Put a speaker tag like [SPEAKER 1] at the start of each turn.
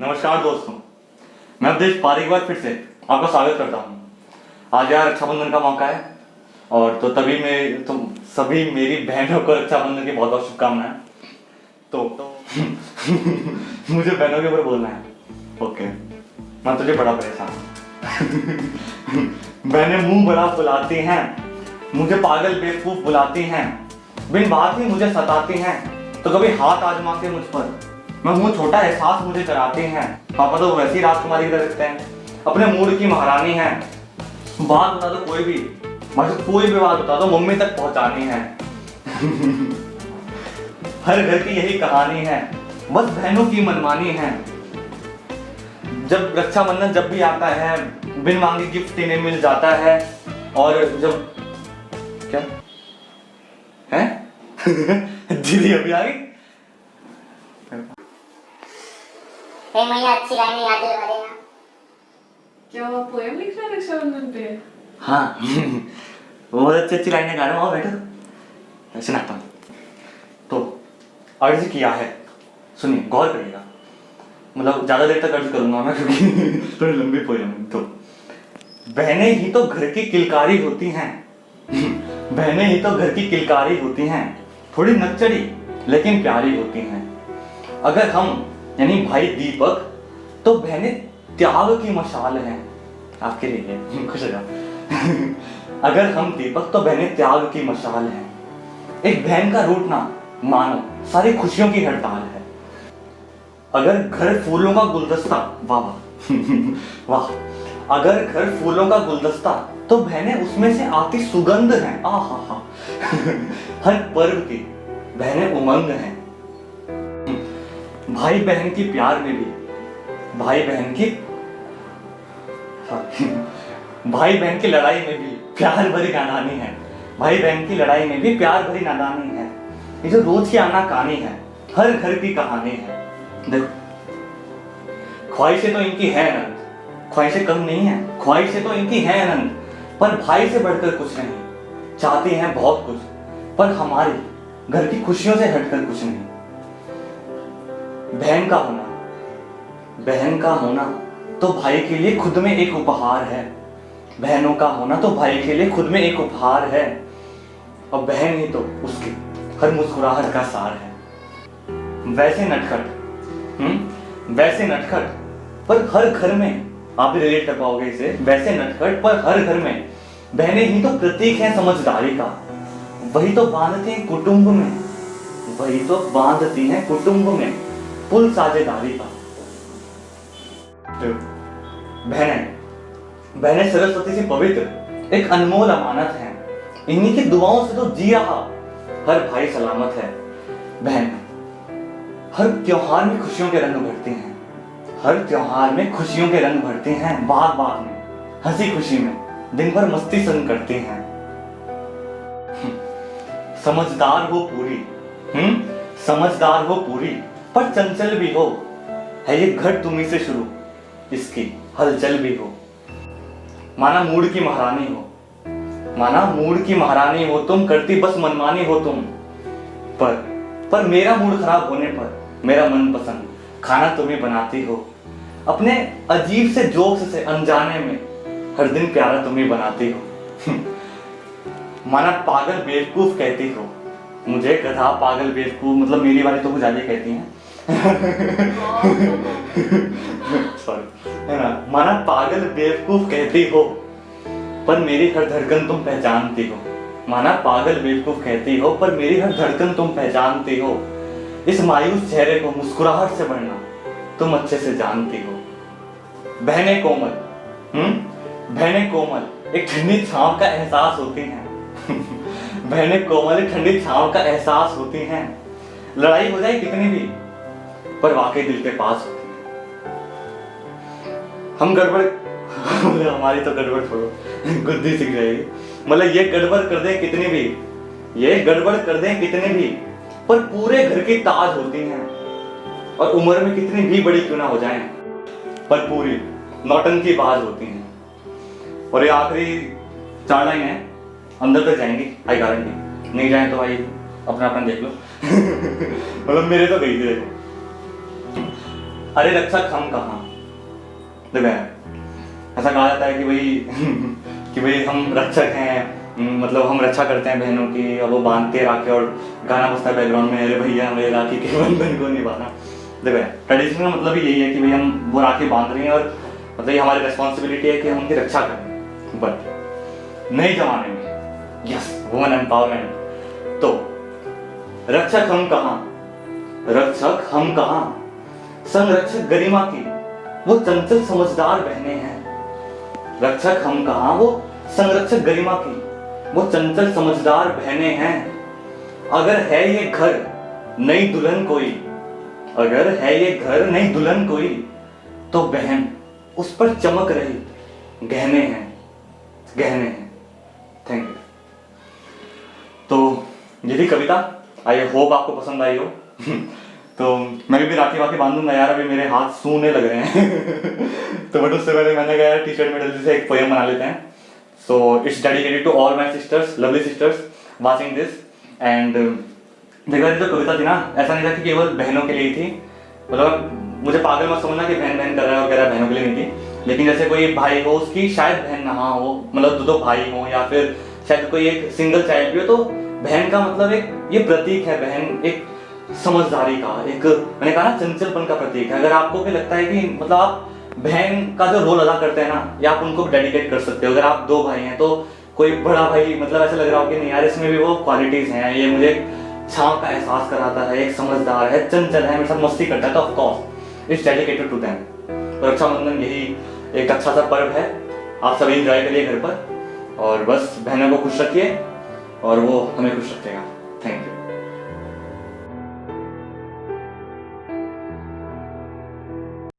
[SPEAKER 1] नमस्कार दोस्तों, मैं अवधेश पारी एक बार फिर से आपका स्वागत करता हूँ। आज यार रक्षाबंधन का मौका है और तो तभी मैं तुम सभी मेरी बहनों को रक्षाबंधन की बहुत बहुत शुभकामनाएं। तो मुझे बहनों के ऊपर बोलना है। ओके, मैं तुझे बड़ा परेशान हूँ। बहनें मुंह बड़ा फुलाती हैं, मुझे पागल बेवकूफ बुलाती हैं, बिन बात ही मुझे सताती हैं, तो कभी हाथ आजमा के मुझ पर मैं मुंह छोटा एहसास मुझे कराते हैं। पापा तो वैसी राजकुमारी की तरह दिखते हैं, अपने मूड की महारानी है। बात बता दो कोई भी, मुझे कोई भी बात बता दो, मम्मी तक पहुंचानी है। हर घर की यही कहानी है, बस बहनों की मनमानी है। जब रक्षाबंधन जब भी आता है, बिन मांगे गिफ्ट इन्हें मिल जाता है। और जब क्या है दीदी अभी आ गई।
[SPEAKER 2] हे मैया अच्छी लाइनें याद दिलवा देना।
[SPEAKER 3] क्या वो पोएम लिख रहा है रक्षाबंधन पे?
[SPEAKER 1] हाँ बहुत अच्छी अच्छी लाइनें गा रहे हो, आओ बैठो सुनाता हूँ। तो अर्ज किया है, सुनिए गौर करिएगा, मतलब ज्यादा देर तक अर्ज करूंगा मैं क्योंकि थोड़ी लंबी पोएम। तो बहनें ही तो घर की किलकारी होती हैं। बहनें ही तो घर की किलकारी होती हैं, थोड़ी नकचड़ी लेकिन प्यारी होती हैं। अगर हम यानी भाई दीपक, तो बहनें त्याग की मशाल हैं। आपके लिए खुश हो जाओ। अगर हम दीपक, तो बहनें त्याग की मशाल हैं। एक बहन का रूठना मानो सारी खुशियों की हड़ताल है। अगर घर फूलों का गुलदस्ता, वाह वाह वाह, अगर घर फूलों का गुलदस्ता, तो बहनें उसमें से आती सुगंध हैं। आहा हा। हर पर्व की बहनें उमंग हैं। भाई बहन की प्यार में भी, भाई बहन की भाई बहन की लड़ाई में भी प्यार भरी नादानी है। भाई बहन की लड़ाई में भी प्यार भरी नादानी है। ये जो रोज की आना कहानी है, हर घर की कहानी है। देखो, ख्वाहिशें तो इनकी है अनंत, ख्वाहिशें कम नहीं है, ख्वाहिशें तो इनकी है अनंत, पर भाई से बढ़कर कुछ नहीं। चाहती हैं बहुत कुछ, पर हमारी घर की खुशियों से हटकर कुछ नहीं। बहन का होना तो भाई के लिए खुद में एक उपहार है। बहनों का होना तो भाई के लिए खुद में एक उपहार है, और बहन ही तो उसकी हर मुस्कुराहट का सार है। वैसे नटखट पर हर घर में, आप भी रिलेट कर पाओगे इसे, वैसे नटखट पर हर घर में बहनें ही तो प्रतीक हैं समझदारी का। वही तो बांधती हैं कुटुंब में, वही तो बांधती हैं कुटुंब में पुल साझेदारी का। बहनें सरस्वती से पवित्र एक अनमोल अमानत है। इन्हीं की दुआओं से तो जी रहा हर भाई सलामत है। बहन हर त्योहार में खुशियों के रंग भरती हैं, हर त्योहार में खुशियों के रंग भरती हैं। बाग बाग में हंसी खुशी में दिन भर मस्ती संग करती हैं। समझदार हो पूरी, समझदार हो पूरी, पर चंचल भी हो। है ये घर तुम्ही से शुरू, इसकी हलचल भी हो। माना मूड की महारानी हो, माना मूड की महारानी हो तुम, करती बस मनमानी हो तुम। पर मेरा मूड खराब होने पर मेरा मनपसंद खाना तुम्हें बनाती हो। अपने अजीब से जोक्स से अनजाने में हर दिन प्यारा तुम्हें बनाती हो। माना पागल बेवकूफ कहती हो मुझे, गधा पागल बेवकूफ, मतलब मेरी वाली तो कुछ ज्यादा कहती हैं। सॉरी, है ना। माना पागल बेवकूफ कहती हो, पर मेरी हर धड़कन तुम पहचानती हो। माना पागल बेवकूफ कहती हो, पर मेरी हर धड़कन तुम पहचानती हो। इस मायूस चेहरे को मुस्कुराहट से भरना तुम अच्छे से जानती हो। बहनें कोमल, बहनें कोमल एक ठंडी छांव का एहसास होती हैं। बहनें कोमल एक ठंडी छांव का एहसास होती हैं। लड़ाई हो जाए कितनी भी, पर वाकई दिल के पास होती है। हम गड़बड़ हमारी तो गड़बड़ छोड़ो, गुद्दी सीख जाएगी। मतलब ये गड़बड़ कर दें कितनी भी, ये गड़बड़ कर दें कितनी भी, पर पूरे घर की ताज होती हैं। और उम्र में कितनी भी बड़ी क्यों ना हो जाएं, पर पूरी नौटंकी बाज होती हैं। और ये आखिरी 4 लाइन है, अंदर तक जाएंगी आई गारंटी, नहीं जाए तो भाई अपना अपना देख लो। मतलब मेरे तो गई थी देखो। अरे रक्षक हम कहाँ। देखो ऐसा कहा जाता है कि भाई कि भाई हम रक्षक हैं, मतलब हम रक्षा करते हैं बहनों की, और वो बांधते हैं राखी और गाना बजता है बैकग्राउंड में, अरे भैया मेरे राखी के बंधन को निभाना। देखो ट्रेडिशन का मतलब ही यही है कि भाई हम वो राखी बांध रहे हैं और मतलब ये हमारी रिस्पॉन्सिबिलिटी है कि हम उनकी रक्षा करें। बट नए जमाने में यस वुमेन एम्पावरमेंट, तो रक्षक हम कहाँ, रक्षक हम कहाँ, संरक्षक गरिमा की वो चंचल समझदार बहनें हैं। रक्षक हम कहाँ, वो संरक्षक गरिमा की वो चंचल समझदार बहनें हैं। अगर है ये घर नई दुल्हन कोई, अगर है ये घर नई दुल्हन कोई, तो बहन उस पर चमक रही गहने हैं, गहने हैं। Thank you. तो ये थी कविता, आई होप आपको पसंद आई हो। तो मैं भी राखी वाखी बांधूंगा यार, अभी मेरे हाथ सूने लग रहे हैं। तो बट उससे पहले मैंने कहा यार टी शर्ट में जल्दी से एक पोएम बना लेते हैं। So it's dedicated to all my sisters, lovely sisters watching this. And देखो जो कविता थी ना, ऐसा नहीं था कि केवल बहनों के लिए ही थी, मतलब मुझे पागल मत समझना कि बहन बहन कर रहा है और कह रहा है बहनों के लिए नहीं थी। लेकिन जैसे कोई भाई हो, उसकी शायद बहन ना हो, मतलब दो भाई हो, या फिर शायद कोई एक सिंगल चाइल्ड भी हो, तो बहन का मतलब एक ये प्रतीक है। बहन एक समझदारी का, एक मैंने कहा ना चंचलपन का प्रतीक है। अगर आपको भी लगता है कि मतलब आप बहन का जो रोल अदा करते हैं ना, या आप उनको डेडिकेट कर सकते हो। अगर आप दो भाई हैं तो कोई बड़ा भाई मतलब ऐसा लग रहा हो कि नहीं यार इसमें भी वो क्वालिटीज हैं, ये मुझे छाव का एहसास कराता है, एक समझदार है, चंचल है, मेरे साथ मस्ती करता है, तो of course it's dedicated to them. Raksha Bandhan यही एक अच्छा सा पर्व है, आप सभी एंजॉय करिए घर पर, और बस बहनों को खुश रखिए और वो हमें खुश रखेगा। Thank you.